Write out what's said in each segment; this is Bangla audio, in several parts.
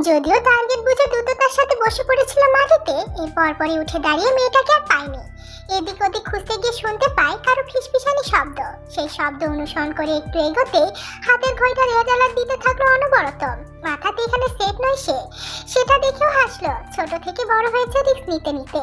যদিও টার্গেট বুঝে দ্রুততার সাথে বসে পড়েছিল মাটিতে, এর পরপরই উঠে দাঁড়িয়ে মেয়েটাকে আর পায়নি। এদিক ওদিক খুঁজতে গিয়ে শুনতে পায় কারো ফিসফিসানি শব্দ। সেই শব্দ অনুসরণ করে একটু এগোতেই হাতের ঘড়িটা রেড অ্যালার্ট দিতে থাকলো অনবরত। মাথাতে এখানে সেফ নয় সেটা দেখেও হাসলো। ছোট থেকে বড় হয়েছে রিস্ক নিতে নিতে,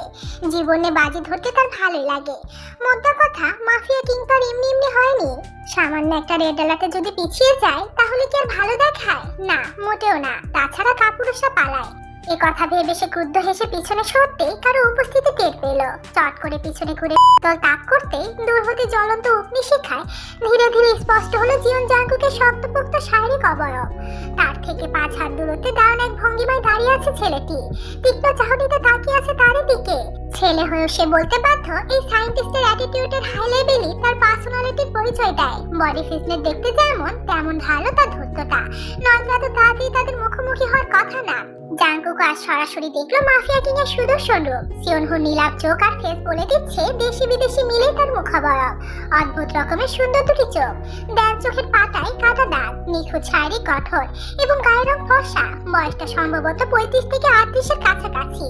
জীবনে বাজি ধরতে তার ভালোই লাগে। মোদ্দা কথা, মাফিয়া কিং তো আর এমনি এমনি হয়নি। সামান্য একটা রেড অ্যালার্টে যদি পিছিয়ে যায় তাহলে কি আর ভালো দেখায়? না, মোটেও না। তাছাড়া কাপুরুষরা পালায়। এ কথা ভেবে সে ক্রুদ্ধ হেসে পিছনে সরতেই কারো উপস্থিতি টের পেল। চট করে পিছনে ঘুরে তল তাক করতে দূর হতে জ্বলন্ত অগ্নিশিখায় ধীরে ধীরে স্পষ্ট হলো জীবন জাঙ্কুকের শক্তপোক্ত শারীরিক অবয়ব। তার থেকে 5 হাত দূরত্বে দাঁড়ানো এক ভঙ্গিমায় দাঁড়িয়ে আছে ছেলেটি। তীক্ষ্ণ চাহনিতে তাকিয়ে আছে তার দিকে। ছেলে হয়েও সে বলতে বাধ্য, এই সায়েন্টিস্টের অ্যাটিটিউডের হাই লেভেলই তার পার্সোনালিটির পরিচয় দেয়। বডি ফিটনেস দেখতে যেমন, তেমন ঢালও তার ধূর্ততা। নয়তো এত তাড়াতাড়ি তাদের মুখোমুখি হওয়ার কথা না। জাঙ্কুক আজ সরাসরি দেখলো মাফিয়া কিং এর সুদর্শন রূপ। সিওনহুর নীলাভ চোখ আর ফেস বলে দিচ্ছে দেশি বিদেশি মিলে তার মুখাবয়ব। অদ্ভুত রকমের সুন্দর দুটি চোখ, ডান চোখের পাতায় কাটা দাগ, নিখুঁত শারীরিক গঠন এবং গায়ের রং ফর্সা। বয়সটা সম্ভবত 35 থেকে 38 এর কাছাকাছি।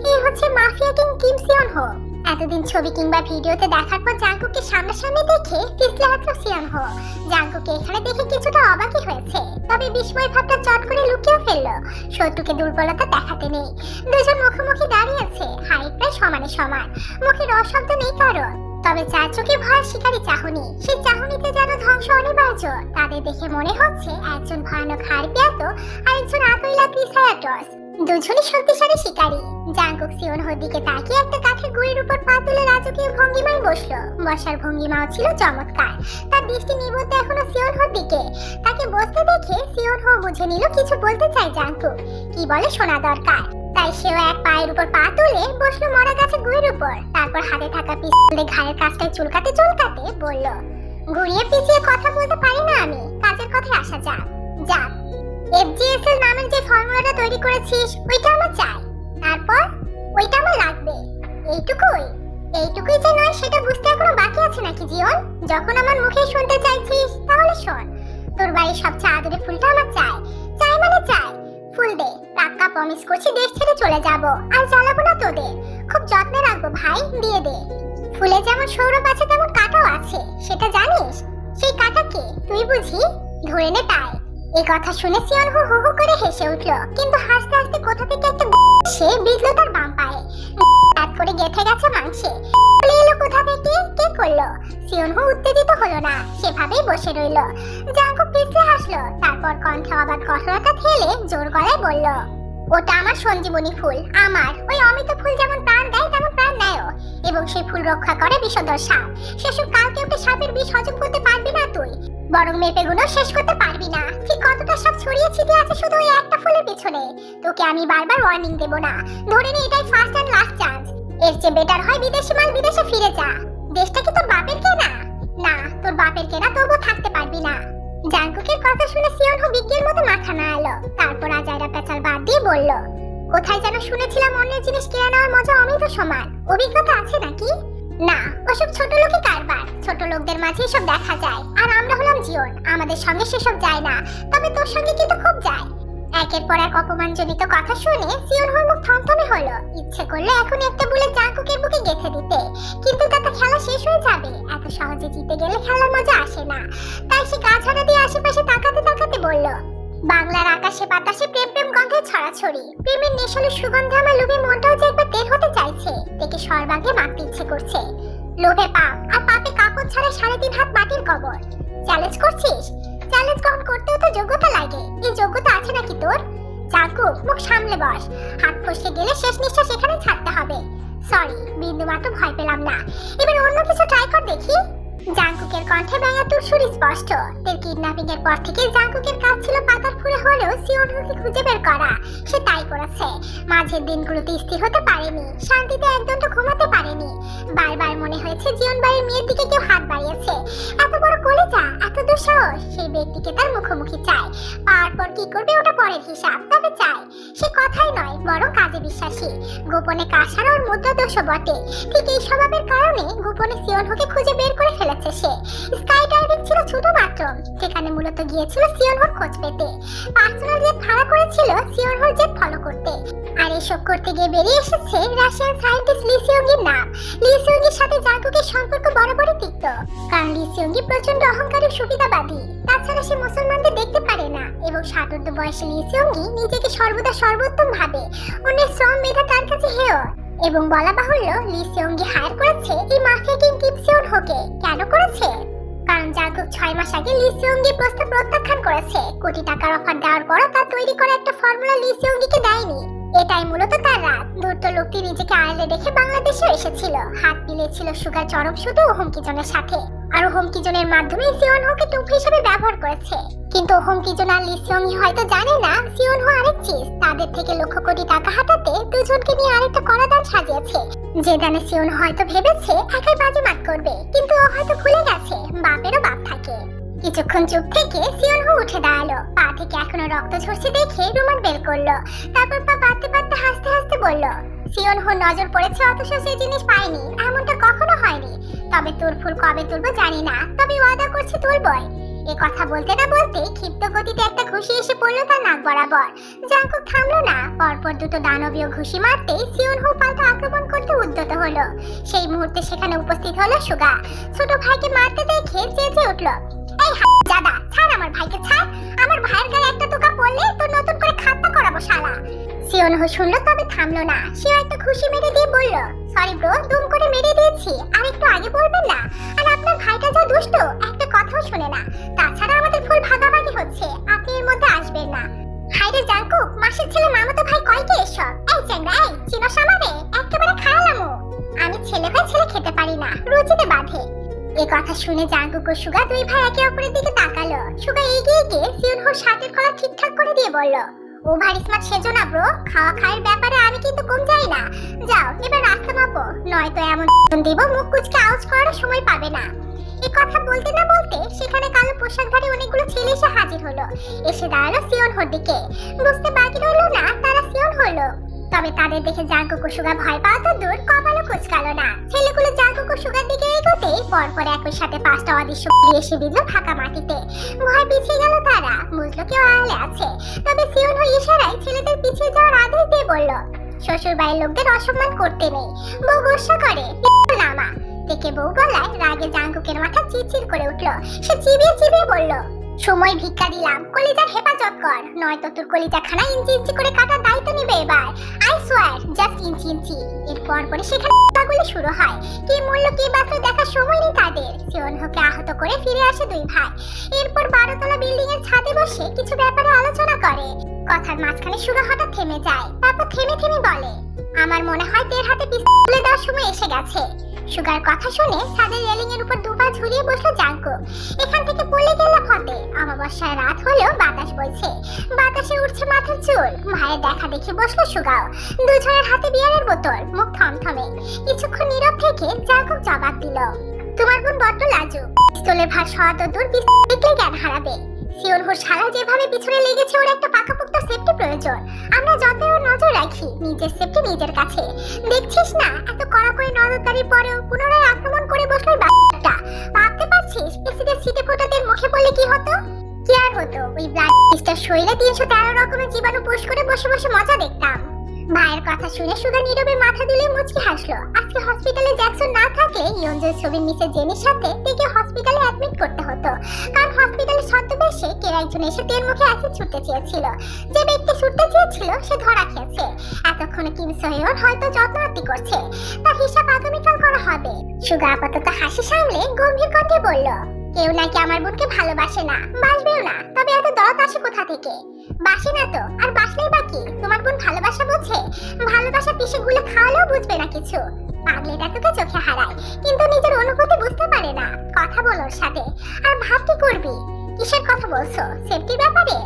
এই হচ্ছে মাফিয়া কিং কিম সিওনহো। এতদিন ছবি কিংবা ভিডিওতে দেখার পর জাঙ্কুককে সামনাসামনি দেখে ফিসলে হাতলো সিওনহো। জাঙ্কুককে এখানে দেখে কিছুটা অবাকই হয়েছে, তবে বিস্ময় ভাবটা চট করে লুকিয়ে ফেললো। শত্রুকে দুর্বলতা দেখাতে নেই। দুজন মুখোমুখি দাঁড়িয়ে আছে, হাইট প্রায় সমানে সমান। মুখে রসশব্দ নেই কারণ, তবে চার চোখে ভয়ের শিকারী চাহনি। সেই চাহনিতে যেন ধ্বংস অনিবার্য। তাদের দেখে মনে হচ্ছে একজন ভয়ানক হারপিয়াতো আর একজন আতইলা ক্রিসায়াটস। দুজনই শক্তিশালী শিকারী। জাঙ্কুক সিওনহোর দিকে তাকিয়ে একটা কাঠের গুঁড়ির উপর পা তুলে রাজকীয় ভঙ্গিমায় বসলো। বসার ভঙ্গিমাও ছিল চমৎকার। তার দৃষ্টি নিবদ্ধ এখনো সিওনহোর দিকে। তাকে বসতে দেখে সিওনহো বুঝে নিল কিছু বলতে চায় জাঙ্কুক। কি বলে শোনা দরকার। তাই সেও এক পায়ের উপর পা তুলে বসলো মরা গাছের গুঁড়ির উপর। তারপর হাতে থাকা পিস্তলে ঘাড়ের কাছটায় চুলকাতে চুলকাতে বলল, ঘুরিয়ে পিছিয়ে কথা বলতে পারি না আমি। কাজের কথায় আসা যাক। যাক, এফজিএসএল নামের যে ফর্মুলাটা তৈরি করেছিস ওইটা আমার চাই। তারপর ওইটা আমার লাগবে। এইটুকুই যে নয় সেটা বুঝতে এখনো বাকি আছে নাকি জীবন? যখন আমার মুখে শুনতে চাইছিস তাহলে শোন। তোর বাড়ির সবচেয়ে আদরে ফুলটা আমার চাই। চাই মানে চাই। ফুল দে। টাকা প্রমিস করছি দেশ ছেড়ে চলে যাব, আর জ্বালাবো না তোদের। খুব যত্নে রাখবো ভাই, দিয়ে দে। ফুলে যেমন সৌরভ আছে তেমন কাঁটাও আছে, সেটা জানিস? সেই কাঁটা কে? তুই বুঝি? ধরে নে তাই। এই কথা শুনে সিওনহো হু হু করে হেসে উঠল, কিন্তু হাসতে হাসতে কোথা থেকে একটা সে বিঁধলো তার বাম পায়ে। হাত করে গেঁথে গেছে মাংসে। বলে এলো কোথা থেকে? কে করলো? সিওনহো উত্তেজিত হলো না, সেভাবেই বসে রইল। জাঙ্কুক পিছলে হাসলো, তারপর কণ্ঠে অবাধ কঠোরতা ঠেলে জোর গলায় বলল, ওটা আমার সঞ্জীবনী ফুল। আমার ওই অমিত ফুল যেমন প্রাণ দেয় তেমন প্রাণ নেয়ও, এবং সেই ফুল রক্ষা করে বিষধর সাপ। সেসব কালকে ওটা সাপের বিষ হজম করতে পারবি না তুই, বরং মেপেগুলো শেষ করতে পারবি না। ঠিক কতটা সাপ ছড়িয়ে ছিটিয়ে আছে শুধু ওই একটা ফুলের পিছনে। তোকে আমি বারবার ওয়ার্নিং দেব না। ধরে নে এটাই ফার্স্ট এন্ড লাস্ট চান্স। এর চেয়ে বেটার হয় বিদেশি মাল বিদেশে ফিরে যা। দেশটা কি তোর বাপের কেনা? না, তোর বাপের কেনা, তবুও থাকতে পারবি না। জাঙ্কুকের কথা শুনে সিওনহো বিজ্ঞের মতো মাথা নাড়ালো। তারপর আজাইরা পেঁচাল বাদ দিয়ে বলল, কোথায় যেন শুনেছিলাম অন্যের জিনিস কেড়ে নেওয়ার মজা অমিত সমান। অভিজ্ঞতা আছে নাকি? না, ওসব ছোট লোকই কারবার। ছোট লোকদের মাঝে এসব দেখা যায়, আর আমরা হলাম জিওন, আমাদের সঙ্গে সেসব যায় না। তবে তোর সঙ্গে কিন্তু খুব যায়। একের পর এক অপমানজনিত কথা শুনে সিওনহোর মুখ থমথমে হলো। ইচ্ছে করলে এখন একটা বলে জাঙ্কুকের বুকে গেঁথে দিতে, কিন্তু তাতে খেলা শেষ হয়ে যাবে। এত সহজে জিতে গেলে খেলার মজা আসে না। তাই সে গা ঝাড়া দিয়ে আশেপাশে তাকাতে তাকাতে বলল, বাংলার আকাশে বাতাসে প্রেম প্রেম গন্ধে ছড়াছড়ি। প্রেমের নেশালো সুগন্ধে আমার লোভে মনটাও যে একবার টের হতে চাইছে। দেখে সর্বাঙ্গে মাখতে ইচ্ছে করছে। লোভে পাপ, আর পাপে কাপড় ছাড়া 3.5 হাত মাটির কবর। চ্যালেঞ্জ করছিস? চ্যালেঞ্জ গ্রহণ করতেও তো যোগ্যতা লাগে। এই যোগ্যতা আছে নাকি তোর? জাঙ্কুক, মুখ সামলে বস। হাত ফসকে গেলে শেষ নিঃশ্বাস এখানে ছাড়তে হবে। সরি, বিন্দুমাত্র ভয় পেলাম না। এবার অন্য কিছু ট্রাই কর দেখি। জাঙ্কুকের কণ্ঠে ব্যঙ্গাতুর সুর স্পষ্ট। তার কিডন্যাপিং এর পর থেকে জাঙ্কুকের কাজ ছিল পাতার ফুলে হলেও সিওনহুকে খুঁজে বের করা। সে তাই করেছে। মাঝের দিনগুলোতে স্থির হতে পারেনি, শান্তিতে একদণ্ড ঘুমাতে পারেনি। বারবার মনে হয়েছে জীবন বাড়ির মেয়ের দিকে কেউ হাত বাড়িয়েছে। এত বড় কলেজা, এত দুঃসাহস। সেই ব্যক্তিকে তার মুখোমুখি চায়। পাওয়ার পর কি করবে ওটা পরের হিসাব, তবে চায়। সে কথাই নয়, বরং কাজে বিশ্বাসী। গোপনে কাজ ছাড়া ওর মুদ্রা দোষও বটে। ঠিক এই স্বভাবের কারণে গোপনে সিওনহুকে খুঁজে বের করে ফেলেছে সে। স্কাই ডাইভিং ছিল ছোট মাত্র, সেখানে মূলত গিয়েছিল সিওনহুর খোঁজ পেতে। পার্সোনাল জেট ভাড়া করেছিল সিওনহুর জেট এসব করতে গিয়ে বেরিয়ে এসেছে রাশিয়ান সায়েন্টিস্ট লি সিওংগির নাম। লি সিওংগির সাথে জাঙ্কুকের সম্পর্ক বরাবরই তিক্ত, কারণ লি সিওংগি প্রচন্ড অহংকারী সুবিধাবাদী। তাছাড়া সে মুসলমানদের দেখতে পারে না এবং সাধারণ বয়সে লি সিওংগি নিজেকে সর্বদা সর্বোত্তম ভাবে। অন্যের শ্রম মেধা তার কাছে হেয়। এবং বলা বাহুল্য, লি সিওংগি হায়ার করেছে এই মাফিয়া কিং কিম সিওন হোকে। কেন করেছে? কারণ জাঙ্কুক 6 মাস আগে লি সিওংগির প্রস্তাব প্রত্যাখ্যান করেছে। কোটি টাকার অফার দেওয়ার পরও তার তৈরি করা একটা ফর্মুলা লি সিওংগিকে দেয়নি। এটাই মূলত তার রাত। ধূর্ত লোকটি নিজেকে আড়ালে রেখে বাংলাদেশে এসেছিল। হাত মিলিয়েছিল সুগার চরম শুধু হোমকিজনের সাথে, আর হোমকিজনের মাধ্যমে সিওন হোকে টুপ হিসেবে ব্যবহার করেছে। কিন্তু হোমকিজন আর লি সিওংহি হয়তো জানে না সিওন হো আরেক চিজ। তাদের থেকে লক্ষ কোটি টাকা হাতাতে দুজনকে নিয়ে আরেকটা কড়া দান সাজিয়েছে। যে দানে সিওন হয়তো ভেবেছে একাই বাজিমাত করবে, কিন্তু ও হয়তো ভুলে গেছে বাপেরও বাপ থাকে। কিছুক্ষণ চুপ থেকে সিওন হো উঠে দাঁড়ালো। পা থেকে এখনো রক্ত ঝরছে দেখে রুমাল বের করলো। তারপর পা বাঁধতে বাঁধতে হাসতে হাসতে বলল, সিওন হো নজর পড়েছে অথচ সেই জিনিস পাইনি, এমনটা কখনো হয়নি। তবে তোর ফুল কবে তুলবো জানি না, তবে ওয়াদা করছি তুলবই। এ কথা বলতে না বলতে ক্ষিপ্ত গতিতে একটা ঘুষি এসে পড়লো তার নাক বরাবর। জাঙ্কুক থামলো না। পরপর দুটো দানবীয় ঘুষি মারতে সিওন হো পাল্টা আক্রমণ করতে উদ্যত হলো। সেই মুহূর্তে সেখানে উপস্থিত হলো সুগা। ছোট ভাইকে মারতে দেখে চেঁচে উঠলো, এই হারামজাদা, ছাড় আমার ভাইকে, ছাড়। আমার ভাইয়ের গায়ে একটা টোকা পড়লে তোর নতুন করে খাত্তা করাবো শালা। সিওন হো শুনলো তবে থামলো না। সেও একটা খুশি মেরে দিয়ে বলল, সরি ব্রো, দুম করে মেরে দিয়েছি, আর একটু আগে বলবেন না? আর আপনার ভাইটা যা দুষ্ট, একটা কথাও শুনে না। তাছাড়া আমাদের ফুল ভাগাভাগি হচ্ছে, আপনি এর মধ্যে আসবেন না। হাইরে জাঙ্কুক, মাসির ছেলে মামাতো ভাই কয়কে এসব? এই চ্যাংড়া, এই চিনোস আমারে? একেবারে খাওয়ালামো। আমি ছেলে ভাই ছেলে খেতে পারি না, রুচিতে বাঁধে। এই কথা শুনে জাঙ্কুক ও সুগা দুই ভাই একে অপরের দিকে তাকালো। সুগা এগিয়ে গিয়ে সিওন হোর শার্টের কলার ঠিকঠাক করে দিয়ে বলল, ওভার স্মার্ট সেজো না ব্রো, খাওয়া খায়ের ব্যাপারে আমি কিন্তু কম যাই না। যাও এবার রাস্তা মাপো, নয়তো এমন দিব মুখ কুচকে আউজ করার সময় পাবে না। এই কথা বলতে না বলতে সেখানে কালো পোশাকধারী অনেকগুলো ছেলে এসে হাজির হলো। এসে দাঁড়ালো সিওন হোর দিকে। বুঝতে বাকি রইলো না তারা সিওন হলো। তবে তাদের দেখে জাঙ্কুক ও সুগা ভয় পাওয়া তো দূর, কপালও কুচকালো না। ছেলেগুলো জাঙ্কুক ও সুগার দিকে এগোতেই পরপর একই সাথে 5টা অদৃশ্য এসে বিঁধলো ফাঁকা মাটিতে। ভয় পিছিয়ে গেল তারা, বুঝলো কেউ আড়ালে আছে। তবে সিওন হো ইশারায় ছেলেদের পিছিয়ে যাওয়ার আদেশ দিয়ে বলল, শ্বশুর বাড়ির লোকদের অসম্মান করতে নেই। বউ গোসা করে নামা থেকে বউ গলায় রাগে জাঙ্কুকের মাথা চিরচির করে উঠলো। সে চিবিয়ে চিবিয়ে বলল, সময় ভিক্ষা দিলাম, কলিজার হেফাজত কর, নয়তো তোর কলিজা খানা ইঞ্চি ইঞ্চি করে কাটার দায়িত্ব নিবে এবার। আই সোয়ার, জাস্ট ইঞ্চি ইঞ্চি। এরপর পরে সেখানে গুলি শুরু হয়। কি মূল্য কি বাঁচলো দেখার সময় নেই তাদের। সিওন হোকে আহত করে ফিরে আসে দুই ভাই। এরপর 12তলা বিল্ডিং এর ছাদে বসে কিছু ব্যাপারে আলোচনা করে। কথার মাঝখানে সুগা হঠাৎ থেমে যায়। তারপর থেমে থেমে বলে, আমার মনে হয় তের হাতে পিস্তল তুলে দেওয়ার সময় এসে গেছে। সুগার কথা শুনে ছাদের রেলিং এর উপর দুপা ঝুলিয়ে বসলো জাঙ্কুক। এখান থেকে পড়ে গেল ফতে। অমাবস্যার রাত হলেও বাতাস বইছে, বাতাসে উঠছে মাথার চুল। ভাইয়ের দেখা দেখি বসলো সুগাও। দুজনের হাতে বিয়ারের বোতল, মুখ থমথমে। কিছুক্ষণ নীরব থেকে জাঙ্কুক জবাব দিল, তোমার বোন বড্ড লাজুক, পিস্তলের ভার সওয়া তো দূর, পিস্তল দেখলে জ্ঞান হারাবে। সিওন হোর শালা যেভাবে পিছনে লেগেছে, ওর একটা পাকাপোক্ত সেফটি প্রয়োজন। আমরা যতই ওর নজর রাখি, নিজের সেফটি নিজের কাছে। দেখছিস না এত কড়া করে নজরদারির পরেও পুনরায় আক্রমণ করে বসলো বাচ্চাটা। ভাবতে পারছিস এসিডের সিটে ফোটাদের মুখে পড়লে কি হতো? কি আর হতো, ওই ব্লাড টেস্টার শরীরে 313 রকমের জীবাণু পুশ করে বসে বসে মজা দেখতাম। ভাইয়ের কথা শুনে সুগা নীরবে মাথা দুলে মুচকি হাসলো। আজকে হসপিটালে জ্যাকসন না থাকলে ইয়ঞ্জের ছবির নিচে জেনির সাথে তাকে হসপিটালে অ্যাডমিট করতে হতো। কারণ হসপিটালে ছদ্মবেশে কে একজন এসে তের মুখে অ্যাসিড ছুটতে চেয়েছিল। যে ব্যক্তি ছুটতে চেয়েছিল সে ধরা খেয়েছে। এতক্ষণে কিম সোহিয়ন হয়তো যত্নআত্তি করছে, তার হিসাব আগামীকাল করা হবে। সুগা আপাতত হাসি সামলে গম্ভীর কণ্ঠে বলল, কেউ নাকি আমার বোনকে ভালোবাসে না, বাসবেও না। তবে এত দরদ আসে কোথা থেকে? বাসে না তো, আর বাসলেই বাকি। তোমার বোন ভালোবাসা বোঝে? ভালোবাসা পিষে গুলে খাওয়ালেও বুঝবে না কিছু। পাগলিটা তোকে চোখে হারায়, কিন্তু নিজের অনুভূতি বুঝতে পারে না। কথা বল ওর সাথে, আর ভাব কি করবি? কিসের কথা বলছো? সেফটির ব্যাপারে?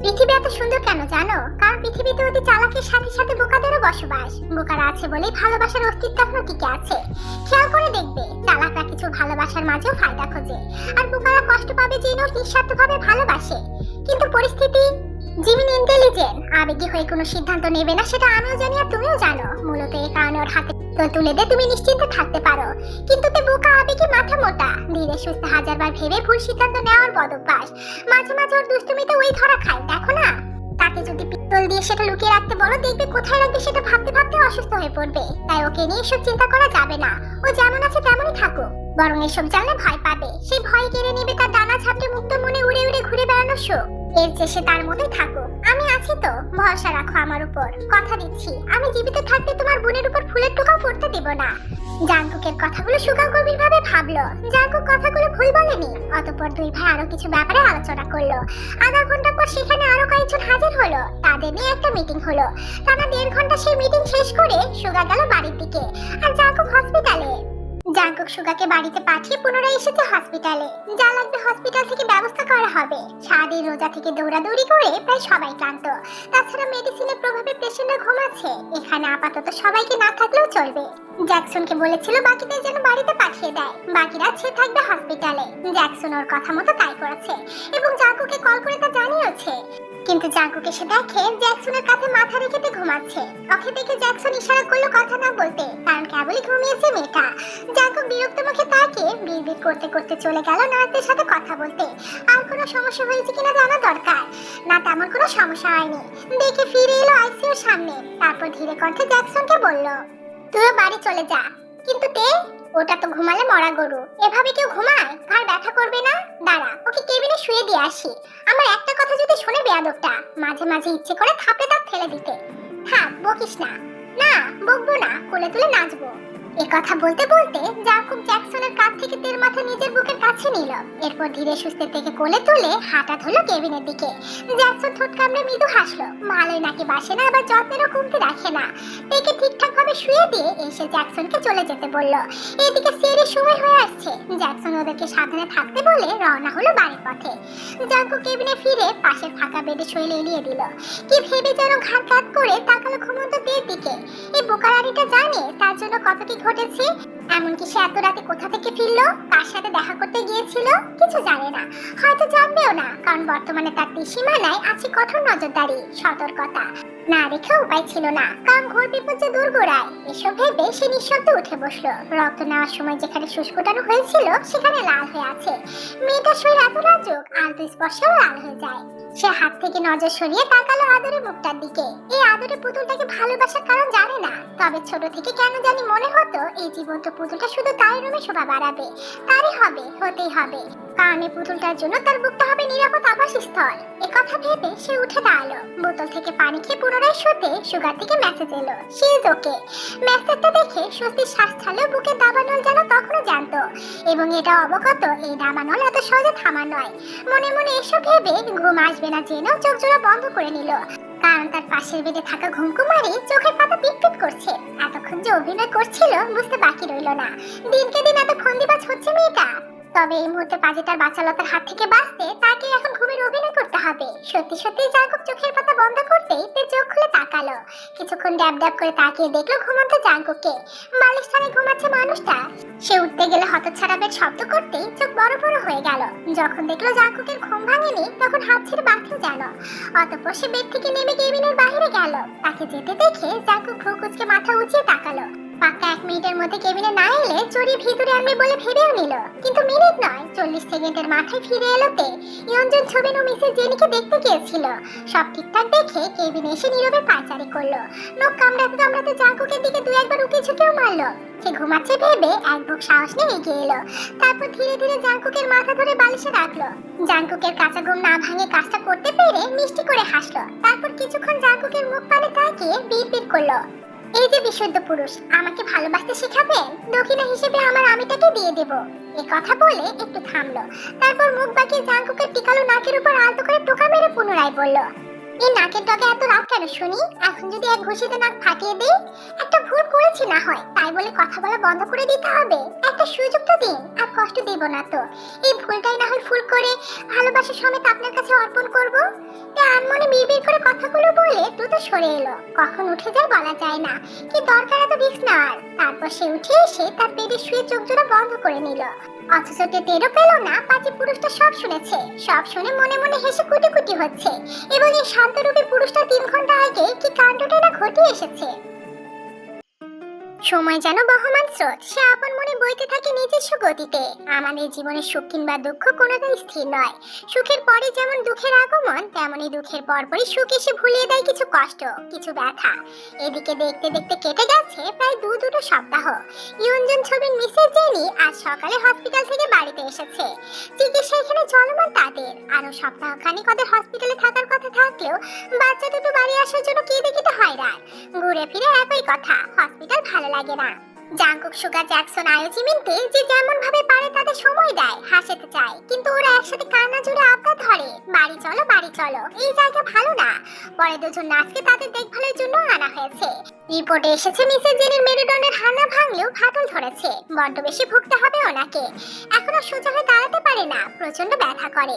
পৃথিবী এত সুন্দর কেন জানো? কারণ পৃথিবীতে অতি চালাকের সাথে সাথে বোকাদেরও বসবাস। বোকারা আছে বলেই ভালোবাসার অস্তিত্ব এখনো টিকে আছে। খেয়াল করে দেখবে, চালাকরা কিছু ভালোবাসার মাঝেও ফায়দা খোঁজে, আর বোকারা কষ্ট পাবে জেনেও নিঃস্বার্থভাবে ভালোবাসে। কিন্তু পরিস্থিতি, জিমিন ইন্টেলিজেন্ট, আবেগী হয়ে কোনো সিদ্ধান্ত নেবে না, সেটা আমিও জানি আর তুমিও জানো। মূলত এই কারণে ওর হাতে তুলে দে, তুমি নিশ্চিন্তে থাকতে পারো। কিন্তু তে বোকা আবেগে মাথা মোটা, ধীরে সুস্থে হাজারবার ভেবে ভুল সিদ্ধান্ত নেওয়ার বদভ্যাস। মাঝে মাঝে ওর দুষ্টুমিতে ওই ধরা খায়, দেখো না। তা তাকে যদি পিস্তল দিয়ে সেটা লুকিয়ে রাখতে বলো, দেখবে কোথায় রাখবে সেটা ভাবতে ভাবতে অসুস্থ হয়ে পড়বে। তাই ওকে নিয়ে এসব চিন্তা করা যাবে না। ও যেমন আছে তেমনই থাকুক, বরং এসব জানলে ভয় পাবে। সেই ভয় কেড়ে নেবে তার ডানা ঝাপটে মুক্ত মনে উড়ে উড়ে ঘুরে বেড়ানোর শোক। এর চেয়ে সে তার মতোই থাকুক। আমি আছি তো, ভরসা রাখো আমার উপর। কথা দিচ্ছি আমি জীবিত থাকতে তোমার বোনের উপর ফুলের টোকাও পড়তে দেব না। জাঙ্কুকের কথাগুলো সুগা গভীরভাবে ভাবলো। জাঙ্কুক কথাগুলো ভুল বলেনি। অতঃপর দুই ভাই আরো কিছু ব্যাপারে আলোচনা করলো। আধা ঘন্টা পর সেখানে আরো কয়েকজন হাজির হলো। তাদের নিয়ে একটা মিটিং হলো। টানা 1.5 ঘন্টা সেই মিটিং শেষ করে সুগা গেল বাড়ির দিকে, আর জাঙ্কুক হসপিটালে। জাঙ্কুক সুগাকে বাড়িতে পাঠিয়ে পুনরায় এসেছে হসপিটালে। যা লাগবে হসপিটাল থেকে ব্যবস্থা করা হবে। সারাদিন রোজা থেকে দৌড়াদৌড়ি করে প্রায় সবাই ক্লান্ত। তাছাড়া মেডিসিনের প্রভাবে পেশেন্টরা ঘুমাচ্ছে। এখানে আপাতত সবাইকে না থাকলেও চলবে। জ্যাকসনকে বলেছিল বাকিদের যেন বাড়িতে পাঠিয়ে দেয়, বাকিরা সে থাকবে হসপিটালে। জ্যাকসন ওর কথা মতো তাই করেছে এবং জাঙ্কুকে কল করে তা জানিয়েছে। কিন্তু জাঙ্কুক এসে দেখে জ্যাকসনের কাঁধে মাথা রেখে ঘুমাচ্ছে। ওকে দেখে জ্যাকসন ইশারা করলো কথা না বলতে, কারণ কেবলই ঘুমিয়েছে মেয়েটা। জাঙ্কুক বিরক্ত মুখে তাকে বিড়বিড় করতে করতে চলে গেল নার্সদের সাথে কথা বলতে। আর কোনো সমস্যা হয়েছে কিনা জানা দরকার। না, তেমন কোনো সমস্যা হয়নি। দেখে ফিরে এলো আইসিইউর সামনে। তারপর ধীরে কণ্ঠে জ্যাকসনকে বলল, তুইও বাড়ি চলে যা। কিন্তু তে, ওটা তো ঘুমালে মরা গরু। এভাবে কেউ ঘুমায়? ঘাড় ব্যথা করবে না? দাঁড়া, ওকে কেবিনে শুয়ে দিয়ে আসি। আমার একটা কথা যদি শুনে বেয়াদবটা, মাঝে মাঝে ইচ্ছে করে থাপড়ে দাঁত ফেলে দিতে। হ্যাঁ, বকিস না। না, বকবো না, কোলে তুলে নাচবো। এই কথা বলতে বলতে জাঙ্কুক জ্যাকসনের কাঁধ থেকে তের মাথা নিজের বুকের কাছে নিল। এরপর ধীরে সুস্থে থেকে কোলে তুলে হাঁটা ধরলো কেবিনের দিকে। জ্যাকসন ঠোঁট কামড়ে মৃদু হাসলো। ভালোই নাকি বাসে না, আবার যত্নেরও কমতি রাখে না। তেকে ঠিকঠাক ভাবে শুয়ে দিয়ে এসে জ্যাকসনকে চলে যেতে বলল। এদিকে সেরের সময় হয়ে আসছে। জ্যাকসন ওদেরকে সাবধানে থাকতে বলে রওনা হলো বাড়ির পথে। জাঙ্কুক কেবিনে ফিরে পাশের ফাঁকা বেডে শৈলে এলিয়ে দিল। কি ভেবে যেন ঘাড় কাত করে তাকালো ঘুমন্ত তের দিকে। এই বোকারানিটা জানে তার জন্য কত কি ঘটেছে। এমনকি সে এত রাতে কোথা থেকে ফিরলো, কার সাথে দেখা করতে গিয়েছিল, কিছু জানে না। হয়তো জানবেও না, কারণ বর্তমানে তার ত্রিসীমানায় আছে কঠোর নজরদারি, সতর্কতা। না দেখে উপায় ছিল না, কারণ ঘোর বিপদ যে দূরগোড়ায়। এসব ভেবে সে নিঃশব্দে উঠে বসলো। রক্ত নেওয়ার সময় যেখানে শুষ্কটানো হয়েছিল সেখানে লাল হয়ে আছে। মেয়েটার শরীর এত নাজুক, আলতো স্পর্শেও লাল হয়ে যায়। সে হাত থেকে নজর সরিয়ে তাকালো আদরে মুখটার দিকে। এই আদরে পুতুলটাকে ভালোবাসার কারণ জানে না, তবে ছোট থেকে কেন জানি মনে হতো এই জীবন্ত পুতুলটা শুধু তার রুমে শোভা বাড়াবে। তারই হবে, হতেই হবে, কারণ এই পুতুলটার জন্য তার বুকটা হবে নিরাপদ আবাসস্থল। এ কথা ভেবে সে উঠে দাঁড়ালো। বোতল থেকে পানি খেয়ে পুনরায় শুতে সুগার থেকে মেসেজ এলো, সে ইজ ওকে। মেসেজটা দেখে স্বস্তির শ্বাস ছাড়লেও বুকের দাবানল যেন তখনও জানতো, এবং এটা অবগত এই দাবানল এত সহজে থামা নয়। মনে মনে এসব ভেবে ঘুম আসবে না জেনেও চোখ জোড়া বন্ধ করে নিল, কারণ তার পাশের বেডে থাকা ঘুমকুমারী চোখের পাতা পিটপিট করছে। এতক্ষণ যে অভিনয় করছিল বুঝতে বাকি রইল না। দিনকে দিন এত ফন্দিবাজ হচ্ছে মেয়েটা। তবে এই মুহূর্তে পাজিটার বাচালতার হাত থেকে বাঁচতে তাকে এখন ঘুমের অভিনয় করতে হবে। সত্যি সত্যি জাঙ্কুক চোখের পাতা বন্ধ করতেই তে চোখ খুলে তাকালো। কিছুক্ষণ ড্যাব ড্যাব করে তাকিয়ে দেখলো ঘুমন্ত জাঙ্কুককে। বালিশ টানে ঘুমাচ্ছে মানুষটা। সে উঠতে গেলে হতচ্ছাড়া বেড শব্দ করতেই চোখ বড় বড় হয়ে গেল। যখন দেখলো জাঙ্কুকের ঘুম ভাঙেনি তখন হাত ছেড়ে বাঁধলো যেন। অতঃপর সে বেড থেকে নেমে কেবিনের বাইরে গেল। তাকে যেতে দেখে জাঙ্কুক ভ্রু কুঁচকে মাথা উঁচিয়ে তাকালো। পাক্কা 1 মিনিটের মধ্যে কেবিনে না এলে চড়িয়ে ভিতরে আনবে বলে ভেবেও নিল, কিন্তু মিনিট নয় 40 সেকেন্ডের মাথায় ফিরে এলো তে। ইয়ঞ্জন ছবিন ও মিসেস জেনিকে দেখতে গিয়েছিল। সব ঠিকঠাক দেখে কেবিনে এসে নীরবে পায়চারি করলো। নখ কামড়াতে কামড়াতে জাঙ্কুকের দিকে 2-1 উঁকি ঝুঁকেও মারলো। সে ঘুমাচ্ছে ভেবে এক বুক সাহস নিয়ে এগিয়ে এলো। তারপর ধীরে ধীরে জাঙ্কুকের মাথা ধরে বালিশে রাখলো। জাঙ্কুকের কাঁচা ঘুম না ভাঙে কাজটা করতে পেরে মিষ্টি করে হাসলো। তারপর কিছুক্ষণ জাঙ্কুকের মুখ পানে তাকিয়ে বিড়বিড় করলো, এই যে বিশুদ্ধ পুরুষ, আমাকে ভালোবাসতে শেখাবেন? দক্ষিণা হিসেবে আমার আমিটাকে দিয়ে দেব। এই কথা বলে একটু থামলো। তারপর মুখ বাঁকিয়ে জাঙ্কুকের টিকালো নাকের উপর আলতো করে টোকা মেরে পুনরায় বলল, এই নাকের ডগে এত রাগ কেন শুনি? এখন যদি এক ঘুষিতে নাক ফাটিয়ে দেই? একটা ভুল করেছি না হয়, তাই বলে কথা বলা বন্ধ করে দিতে হবে? একটা সুযোগ তো দিন, আর কষ্ট দেব না তো। এই ভুলটাই না হয় ফুল করে ভালোবাসা সমেত আপনার কাছে অর্পণ করব। আনমনে বিড়বিড় করে কথাগুলো বলে দ্রুত সরে এলো। কখন উঠে যায় বলা যায় না, কি দরকার এত রিস্ক নেওয়ার। তারপর সে উঠে এসে তার বেডে শুয়ে চোখ জোড়া বন্ধ করে নিল। অথচ টেরও পেল না পাজি পুরুষটা সব শুনেছে। সব শুনে মনে মনে হেসে কুটি কুটি হচ্ছে, এবং এই শান্তরূপী পুরুষটা 3 ঘন্টা আগে কি কাণ্ডটা না ঘটিয়ে এসেছে। সময় যেন বহমান স্রোত, সে আপন মনে বইতে থাকে নিজস্ব গতিতে। আমাদের জীবনের সুখ কিংবা দুঃখ কোনোটাই স্থির নয়। সুখের পরে যেমন দুঃখের আগমন, তেমনি দুঃখের পরপরই সুখ এসে ভুলিয়ে দেয় কিছু কষ্ট, কিছু ব্যথা। এদিকে দেখতে দেখতে কেটে গেছে প্রায় দুটো সপ্তাহ। ইয়ঞ্জন ছবির মিসেস জেনি আজ সকালে হসপিটাল থেকে বাড়িতে এসেছে। চিকিৎসা এখানে চলমান তাদের। আরো সপ্তাহখানিক ওদের হসপিটালে থাকার কথা থাকলেও বাচ্চা দুটো বাড়ি আসার জন্য কেঁদে কেটে হয়রান। ঘুরে ফিরে একই কথা, হসপিটাল ভালো লাগে না। জাংকুক, সুগা, জ্যাকসন, আয়োজিমিনকে যে যেমন ভাবে পারে তাদের সময় দেয়, হাসাতে চায়, কিন্তু ওরা একসাথে কান্না জুড়ে আবদার ধরে, বাড়ি চলো বাড়ি চলো, এই জায়গা ভালো না। পরে দুজন নার্সকে তাদের দেখভালের জন্য আনা হয়েছে। রিপোর্টে এসেছে মিসেস জেনির মেরুদণ্ডের হানা ভাঙলেও ফাটল ধরেছে, বড্ড বেশি ভুগতে হবে ওনাকে। এখনো সোজা হয়ে দাঁড়াতে পারে না, প্রচন্ড ব্যথা করে।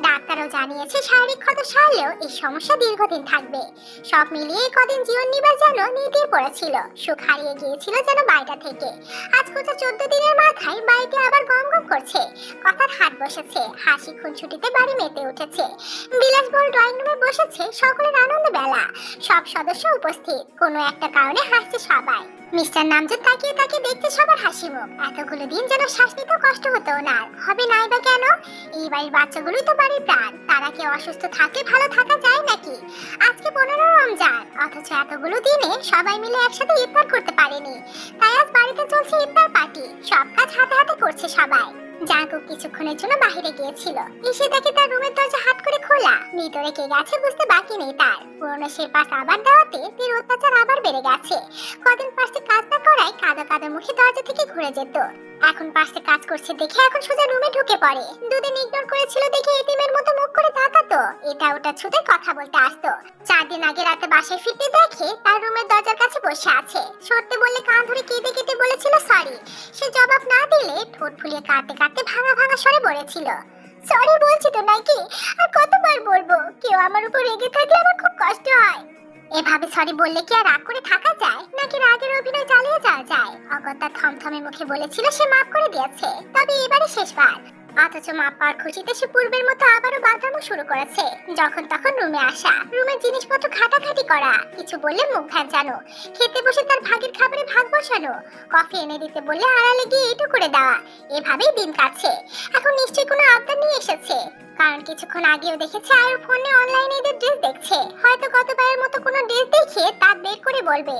ডাক্তারও জানিয়েছে শারীরিক ক্ষত সারলেও এই সমস্যা দীর্ঘদিন থাকবে। সব মিলিয়ে কদিন জীবন নিবার যেন নিতে পড়েছিল, সুখ হারিয়ে গিয়েছিল যেন বাড়িটা থেকে। আজ কোথা 14 দিনের মাথায় বাড়িতে আবার গম গম করছে, কথার হাট বসেছে, হাসি খুনছুটিতে বাড়ি মেতে উঠেছে। বিলাসবহুল ড্রয়িং রুমে বসেছে সকলের আনন্দ বেলা, সব সদস্য উপস্থিত, কোনো একটা কারণে হাসছে সবাই। মিস্টার নামজদ তাকিয়ে তাকিয়ে দেখতে সবার হাসি মুখ। এতগুলো দিন যেন শ্বাস নিতে কষ্ট হতো ওনার, হবে নাই বা কেন? এই বাড়ির বাচ্চাগুলোই তো বাড়ির প্রাণ, তারা কি অসুস্থ থাকলে ভালো থাকা যায় নাকি? আজকে 15 রমজান, অথচ এতগুলো দিনে সবাই মিলে একসাথে ইফতার করতে পারেনি। তাই আজ বাড়িতে চলছে ইফতার পার্টি, সব কাজ হাতে হাতে করছে সবাই। জাংকুক কিছুক্ষণের জন্য বাইরে গিয়েছিল, এসে দেখে তার রুমের দরজা হাট করে খোলা। ভিতরে কে গেছে বুঝতে বাকি নেই তার। পুরনো সে পাশ আবার দেওয়াতে তীর অত্যাচার আবার বেড়ে গেছে। কদিন পাশে কাজ না করায় কাদা কাদা মুখে দরজা থেকে ঘুরে যেত। এখন পাশে কাজ করছে দেখে এখন সোজা রুমে ঢুকে পড়ে। দুদিন ইগনোর করেছিল দেখে এটিএমের মতো মুখ করে তাকাতো, এটা ওটা ছুটে কথা বলতে আসতো। 4 দিন আগে রাতে বাসায় ফিরতে দেখে তার রুমের দরজার কাছে বসে আছে। সরতে বললে কান ধরে কেঁদে কেটে বলেছিল সরি। সে জবাব না দিলে ঠোঁট ফুলিয়ে কাঁদতে কাঁদতে ভাঙা ভাঙা স্বরে বলেছিল, সরি বলছি তো নাকি, আর কতবার বলবো? কেউ আমার উপর রেগে থাকলে আমার খুব কষ্ট হয়। এভাবে সরি বললে কি আর রাগ করে থাকা যায়, নাকি রাগের অভিনয় চালিয়ে যাওয়া যায়? অগত্যা থমথমে মুখে বলেছিল সে মাফ করে দিয়েছে, তবে এবারে শেষবার। অথচ মাপ পাওয়ার খুশিতে সে পূর্বের মতো আবারও বাঁধানো শুরু করেছে। যখন তখন রুমে আসা, রুমের জিনিসপত্র ঘাটাঘাটি করা, কিছু বললে মুখ ভ্যাঁচানো, খেতে বসে তার ভাগের খাবারে ভাগ বসানো, কফি এনে দিতে বললে আড়ালে গিয়ে এটু করে দেওয়া। এভাবেই দিন কাটছে। এখন নিশ্চয়ই কোনো আবদার নিয়ে এসেছে, কারণ কিছুক্ষণ আগেও দেখেছে আর ফোনে অনলাইনে এদের ড্রেস দেখছে। হয়তো গতবারের মতো কোনো ড্রেস দেখিয়ে তা বের করে বলবে,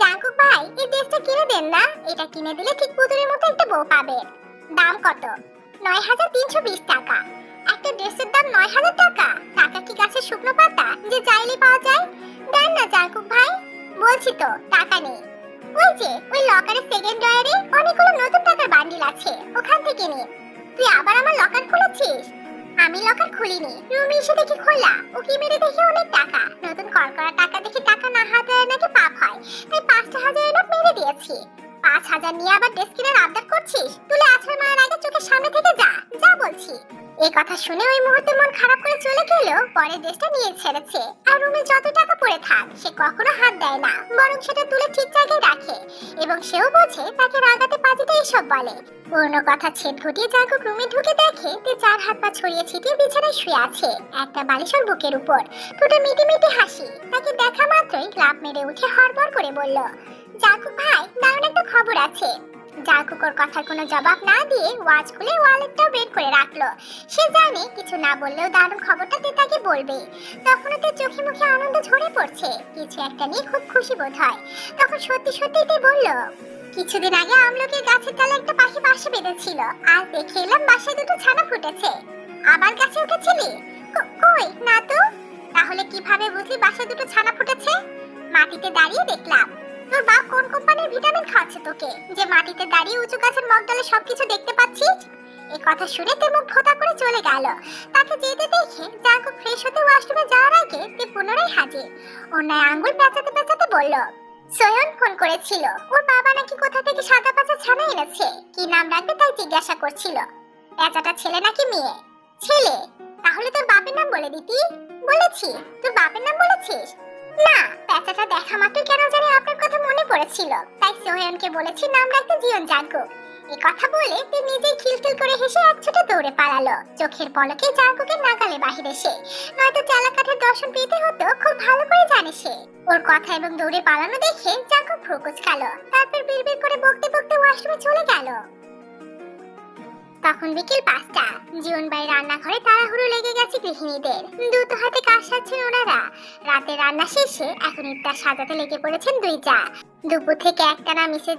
জাংকুক ভাই এই ড্রেসটা কিনে দেন না, এটা কিনে দিলে ঠিক পুতুলের মতো একটা বউ পাবে। দাম কত? 9320 টাকা। একটা ড্রেসের দাম 9000 টাকা? টাকা কি গাছের শুকনো পাতা যে চাইলে পাওয়া যায়? দেন না জাংকুক ভাই। বলছি তো টাকা নেই। ওই যে ওই লকারের সেকেন্ড ড্রয়ারে অনেকগুলো নতুন টাকার বান্ডিল আছে, ওখান থেকে নে। তুই আবার আমার লকার খুলেছিস? আমি লকার খুলিনি, রুমে এসে দেখি খোলা। উকি মেরে দেখি অনেক টাকা, নতুন করকরা টাকা দেখে টাকা না হাতে নাকি পাপ হয়, তাই 5000 নোট মেরে দিয়েছি। 5000 নিয়ে আবার ড্রেস কেনার আবদার করছিস? তুলে আছাড় মারার আগে চোখের সামনে থেকে যা যা বলছি। এই কথা শুনে ওই মুহূর্তে মন খারাপ করে চলে গেল। পরে ড্রেসটা নিয়ে ছেড়েছে, আর রুমে যত টাকা পড়ে থাক সে কখনো হাত দেয় না, বরং সেটা তুলে ঠিক জায়গায় রাখে। এবং সেও বোঝে তাকে রাগাতে পাজিতে এসব বলে। পুরনো কথা ছেদ ঘটিয়ে জাংকুক রুমে ঢুকে দেখে তে 4 হাত পা ছড়িয়ে ছিটিয়ে বিছানায় শুয়ে আছে, একটা বালিশ ওর বুকের উপর, ঠোঁটে মিটি মিটি হাসি। তাকে দেখা মাত্রই লাফ মেরে উঠে হড়বড় করে বলল, জাংকুক ভাই দারুণ একটা খবর আছে। জাংকুক ওর কথার কোনো জবাব না দিয়ে ওয়াচ খুলে ওয়ালেটটাও বের করে রাখলো। সে জানে কিছু না বললেও দারুণ খবরটা তে তাকে বলবে। তখন ওতে চোখে মুখে আনন্দ ঝরে পড়ছে, কিছু একটা নিয়ে খুব খুশি বোধ হয়। তখন সত্যি সত্যি তে বলল, কিছুদিন আগে আমলকির গাছের তলায় একটা পাখি বাসা বেঁধেছিল, আজ দেখে এলাম বাসায় দুটো ছানা ফুটেছে। আবার গাছে উঠেছিলি? কই না তো। তাহলে কিভাবে বুঝলি বাসায় দুটো ছানা ফুটেছে? মাটিতে দাঁড়িয়ে দেখলাম। তোর বাপ কোন কোম্পানির ভিটামিন খাচ্ছে তোকে যে মাটিতে দাঁড়িয়ে উঁচু গাছের মগডালে সবকিছু দেখতে পাচ্ছিস? এই কথা শুনে তে মুখ ভোতা করে চলে গেল। তাকে যেতে দেখে জাংকুক ফ্রেশ হতে ওয়াশরুমে যাওয়ার আগে তে পুনরায় হাজির। অন্যায় আঙ্গুল পেঁচাতে পেঁচাতে বলল, সোয়ন ফোন করেছিল, ওর বাবা নাকি কোথা থেকে সাদা পাঁচা ছানা এনেছে, কি নাম রাখবে তাই জিজ্ঞাসা করছিল। পেঁচাটা ছেলে নাকি মেয়ে? ছেলে। তাহলে তোর বাপের নাম বলে দিতি। বলেছি। তোর বাপের নাম বলেছিস? না, পেঁচাটা দেখা মাত্র কেন জানি আপনার কথা মনে পড়েছিল, তাই সোহেনকে বলেছি নাম রাখতে জীবন জাংকুক। এই কথা বলে তে নিজেই খিলখিল করে হেসে এক ছুটে দৌড়ে পালালো, চোখের পলকে জাঙ্কুকের নাগালে বাহিরে সে। নয়তো চালাকাঠের দর্শন পেতে হতো, খুব ভালো করে জানে সে। ওর কথা এবং দৌড়ে পালানো দেখে জাঙ্কুক ভ্রু কুঁচকালো, তারপর বিড়বিড় করে বকতে বকতে ওয়াশরুমে চলে গেল। তখন বিকেল 5টা। জীবনবাই রান্নাঘরে তাড়াহুড়ো লেগে গেছে গৃহিণীদের, দ্রুত হাতে কাজ সারছেন ওনারা। রাতে রান্না শেষে এখন ইফতার সাজাতে লেগে পড়েছেন দুই জা। দুপুর থেকে একটানা মিসেস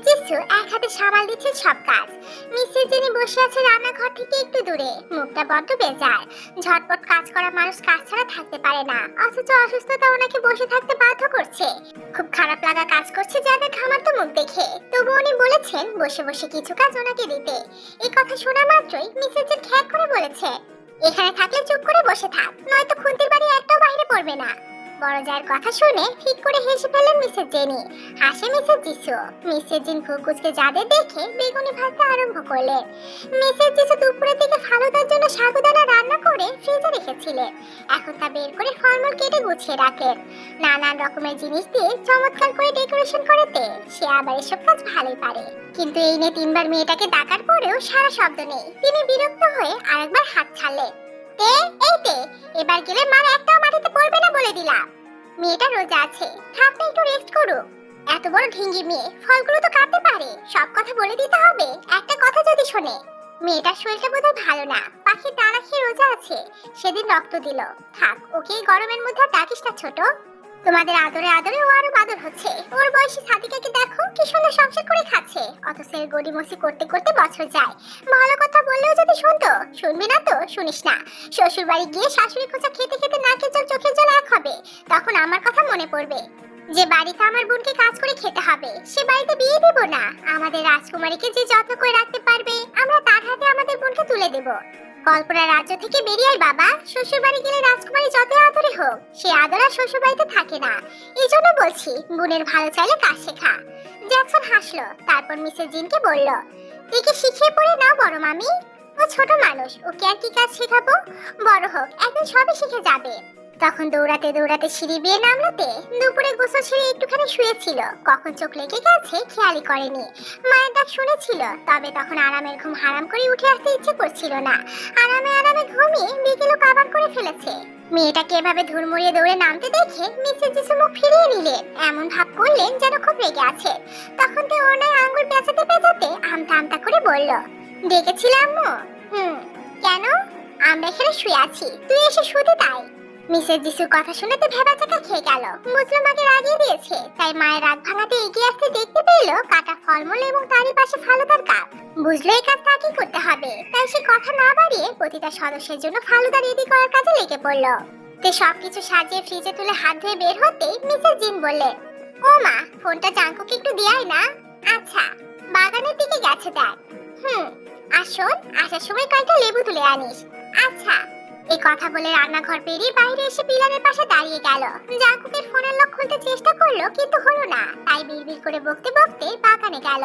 জিসু এক হাতে সামাল দিচ্ছেন সব কাজ। মিসেস জিনি বসে আছে রান্নাঘর থেকে একটু দূরে, মুখটা বড্ড বেজার। ঝটপট কাজ করা মানুষ কাজ ছাড়া থাকতে পারে না, অথচ অসুস্থতা ওনাকে বসে থাকতে বাধ্য করছে। খুব খারাপ লাগা কাজ করছে যাদের ঘামাতো মুখ দেখে, তবু উনি বলেছেন বসে বসে কিছু কাজ ওনাকে দিতে। এই কথা শোনা মাত্রই মিসেস জি খ্যাক করে বলেছে, এখানে থাকলে চুপ করে বসে থাক, নয়তো খুন্তির বাড়ি একটাও বাইরে পড়বে না। বড় জায়ের কথা শুনে ফিক করে হেসে ফেলেন মিসেস জেনি। হাসে মিসেস জিসু। মিসেস জিন ফুকুচকে যাদের দেখে বেগুনি ভাজতে আরম্ভ করলেন। মিসেস জিসু দুপুরের দিকে ফালুদার জন্য সাগুদানা রান্না করে ফ্রিজে রেখেছিলেন, এখন তা বের করে ফলমূল কেটে গুছিয়ে রাখলেন। নানান রকমের জিনিস দিয়ে চমৎকার করে ডেকোরেশন করেতে সে আবার এসব কাজ ভালোই পারে। কিন্তু এই নিয়ে 3বার মেয়েটাকে ডাকার পরেও সারা শব্দ নেই। তিনি বিরক্ত হয়ে আরেকবার হাত ছাড়লেন। এবার গেলে মার একটাও মাটিতে পড়বে না বলে দিলাম। মেয়েটা রোজা আছে, থাক না একটু রেস্ট করো। এত বড় ঢিঙ্গি মেয়ে, ফলগুলো তো কাটতে পারে, সব কথা বলে দিতে হবে? একটা কথা যদি শোনে। মেয়েটার শরীরটা বোধহয় ভালো না, পাখির দানা খেয়ে রোজা আছে, সেদিন রক্ত দিল। থাক, ওকে এই গরমের মধ্যে আর ডাকিস না ছোট। তোমাদের আদরে আদরে ও আরো বাদর হচ্ছে। ওর বয়সী সাদিকাকে দেখো কি সুন্দর সংসার করে খাচ্ছে, অথচ এর গড়িমসি করতে করতে বছর যায়। ভালো কথা বললেও যদি শুনতো, শুনবি না তো শুনিস না। শ্বশুর বাড়ি গিয়ে শাশুড়ি খোঁচা খেতে খেতে নাকের জল চোখের জল এক হবে, তখন আমার কথা মনে পড়বে। যে বাড়িতে আমার বোনকে কাজ করে খেতে হবে, সে বাড়িতে বিয়ে দেব না। আমাদের রাজকুমারীকে যে যত্ন করে রাখতে পারবে, আমরা তার হাতে আমাদের বোনকে তুলে দেব। কল্পনা রাজ্য থেকে বেরিয়ে আয় বাবা, শ্বশুর বাড়ি গেলে রাজকুমারী যত আদরে হোক, সে আদর আর শ্বশুর বাড়িতে থাকে না। এই জন্য বলছি, বোনের ভালো চাইলে কাজ শেখা। জ্যাকসন হাসলো, তারপর মিসেস জিনকে বলল, একে শিখিয়ে পড়ে নাও বড় মামি। ও ছোট মানুষ, ওকে আর কি কাজ শেখাবো? বড় হোক, একদিন সবই শিখে যাবে। তখন দৌড়াতে দৌড়াতে সিঁড়ি বেয়ে নামলাতে দুপুরে গোসল ছেড়ে একটুখানি শুয়েছিল, কখন চোখ লেগে গেছে খেয়ালই করেনি। মায়ের ডাক শুনেছিল, তবে তখন আরামের ঘুম হারাম করে উঠে আসতে ইচ্ছে করছিল না। আরামে আরামে ঘুমিয়ে বিকেলও কাবার করে ফেলেছে। মেয়েটাকে এভাবে ধুরমুড়িয়ে দৌড়ে নামতে দেখে মিসেস জিসু মুখ ফিরিয়ে নিলেন, এমন ভাব করলেন যেন খুব রেগে আছে। তখন তো ওনায় আঙ্গুল পেঁচাতে পেঁচাতে আমতা আমতা করে বলল, ডেকেছিলাম আম্মু? কেন? আমরা এখানে শুয়ে আছি, তুই এসে শুতে তাই। মিসেস জিসুর কথা শুনে তো ভেবাচাকা খেয়ে গেল, বুঝলো মাকে রাগিয়ে দিয়েছে। তাই মায়ের রাগ ভাঙাতে এগিয়ে আসতে দেখতে পেল কাটা ফলমূল এবং তারই পাশে ফালুদার কাপ। বুঝলো এই কাজ তাকে করতে হবে, তাই সে কথা না বাড়িয়ে প্রতিটা সদস্যের জন্য ফালুদা রেডি করার কাজে লেগে পড়ল। তে সবকিছু সাজিয়ে ফ্রিজে তুলে হাত ধুয়ে বের হতে মিসেস জিন বললেন, ও মা, ফোনটা জাঙ্কুকে একটু দিয়াই না। আচ্ছা, বাগানের দিকে গেছে দেখ। আসুন, আসার সময় কয়েকটা লেবু তুলে আনিস। আচ্ছা। এই কথা বলে রান্নাঘর পেরিয়ে বাইরে এসে পিলারের পাশে দাঁড়িয়ে গেল। জাঙ্কুকের ফোনের লক খুলতে চেষ্টা করলো, কিন্তু হলো না। তাই বিড়বিড় করে বকতে বকতে বাগানে গেল।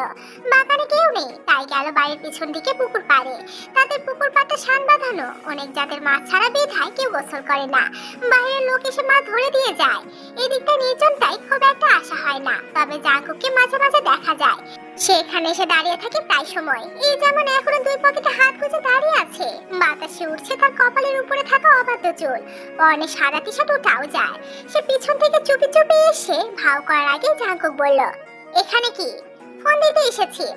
বাগানে কেউ নেই, তাই গেল বাড়ির পিছন দিকে পুকুর পাড়ে। তাদের পুকুর পাড়টা শান বাঁধানো, অনেক জাতের মাছ ছাড়া বেধায় কেউ গোসল করে না। বাইরের লোক এসে মাছ ধরে দিয়ে যায়। এদিকটা নির্জনতাই খুব একটা আশা হয় না, তবে জাঙ্কুককে মাঝে মাঝে দেখা যায়। সে এখানে এসে দাঁড়িয়ে থাকে প্রায় সময়। এই যেমন এখনো দুই পকেটে হাত গুজে দাঁড়িয়ে আছে, বাতাসে উঠছে তার কপালের উপরে থাকা অবাধ্য চুল। পরনে সাদা টি শার্ট ওঠাও যায়। সে পিছন থেকে চুপি চুপি এসে ভাও করার আগে জাঙ্কুক বলল, এখানে কি? ফোন দিতে এসেছি।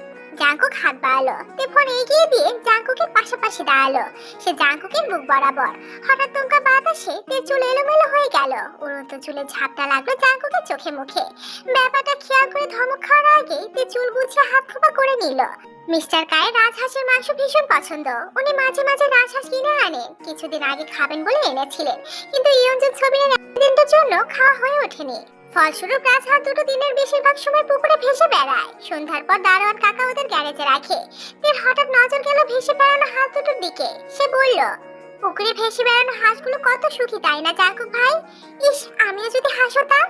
জাঙ্কুক হাত বাড়ালো, তে ফোন এগিয়ে দিয়ে জাঙ্কুকের পাশাপাশি দাঁড়ালো। সে জাঙ্কুকের বুক বরাবর। হঠাৎ দমকা বাতাসে তে চুল এলোমেলো হয়ে গেল। উড়ন্ত চুলে ঝাপটা লাগলো জাঙ্কুকের চোখে মুখে। ব্যাপারটা খেয়াল করে ধমক খাওয়ার আগে তে চুল গুছিয়ে হাত খোপা করে নিল। মিস্টার কায়ের রাজহাঁসের মাংস ভীষণ পছন্দ। উনি মাঝে মাঝে রাজহাঁস কিনে আনেন। কিছুদিন আগে খাবেন বলে এনেছিলেন, কিন্তু ইয়ঞ্জন ছবির দিনটার জন্য খাওয়া হয়ে ওঠেনি। ফলস্বরূপ রাজহাঁস দুটো দিনের বেশিরভাগ সময় পুকুরে ভেসে বেড়ায়। সন্ধ্যার পর দারোয়ান কাকা ওদের গ্যারেজে রাখে। এর হঠাৎ নজর গেল ভেসে বেড়ানো হাঁস দুটোর দিকে। সে বলল, পুকুরে ভেসে বেড়ানো হাঁসগুলো কত সুখী, তাই না জাঙ্কুক ভাই? ইস, আমিও যদি হাঁস হতাম।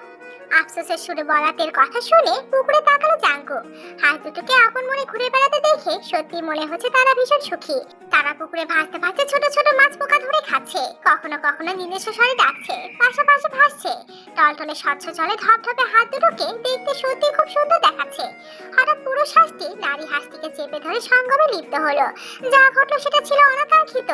আফসোসের সুরে বলাতের কথা শুনে পুকুরে তাকালো জাঙ্কু। হাঁস দুটোকে আপন মনে ঘুরে বেড়াতে দেখে সত্যি মনে হচ্ছে তারা ভীষণ সুখী। তারা পুকুরে ভাসতে ভাসতে ছোট ছোট মাছ পোকা ধরে খাচ্ছে, কখনো কখনো নিজস্ব স্বরে ডাকছে, পাশাপাশি ভাসছে। টলটলে স্বচ্ছ জলে ধপধপে হাত দুটোকে দেখতে সত্যি খুব সুন্দর দেখাচ্ছে। হঠাৎ পুরো হাঁসটি নারী হাঁসটিকে চেপে ধরে সঙ্গমে লিপ্ত হলো। যা ঘটলো সেটা ছিল অনাকাঙ্ক্ষিত।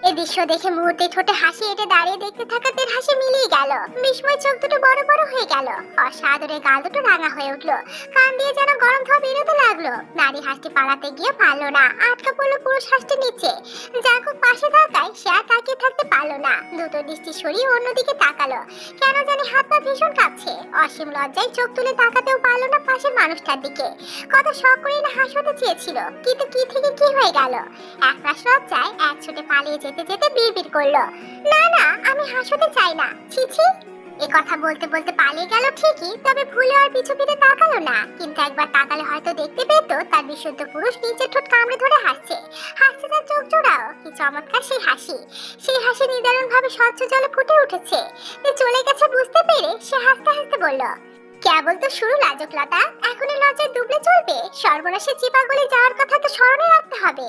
এই দৃশ্য দেখে মুহূর্তে ঠোঁটে হাসি এঁটে দাঁড়িয়ে দেখতে থাকাদের হাসি মিলিয়ে গেল। বিস্ময় চোখ দুটো বড় বড় হয়ে গেল, অসাদরে গাল দুটো রাঙা হয়ে উঠলো, কান দিয়ে যেন গরম ধোঁয়া বেরোতে লাগলো। নারী হাঁসটি পালাতে গিয়ে পারলো না, আটকা পড়লো পুরুষ হাঁসটির নিচে। জাঙ্কুক পাশে থাকায় সে আর তাকিয়ে থাকতে পারলো না, দুটো দৃষ্টি সরিয়ে অন্যদিকে তাকালো। কেন জানি হাত পা ভীষণ কাঁপছে। অসীম লজ্জায় চোখ তুলে তাকাতেও পারলো না পাশের মানুষটার দিকে। কত শখ করে না হাঁস হতে চেয়েছিল, কিন্তু কি থেকে কি হয়ে গেল। একরাশ লজ্জায় এক ছুটে পালিয়ে যেতে যেতে বিড়বিড় করলো, না না, আমি হাঁস হতে চাই না, ছি ছি। এ কথা বলতে বলতে পালিয়ে গেল ঠিকই, তবে ভুলে আর পিছু ফিরে তাকালো না। কিন্তু একবার তাকালে হয়তো দেখতে পেত তার বিশুদ্ধ পুরুষ নিচের ঠোঁট কামড়ে ধরে হাসছে। হাসছে তার চোখ জোড়াও, কি চমৎকার সেই হাসি। সেই হাসি নিদারুণ ভাবে স্বচ্ছ জলে ফুটে উঠেছে। চলে গেছে বুঝতে পেরে সে হাসতে হাসতে বলল, কেবল তো শুরু লাজুকলতা, এখনই লজ্জায় ডুবলে চলবে? সর্বনাশে চিপা গলে যাওয়ার কথা তো স্মরণে রাখতে হবে।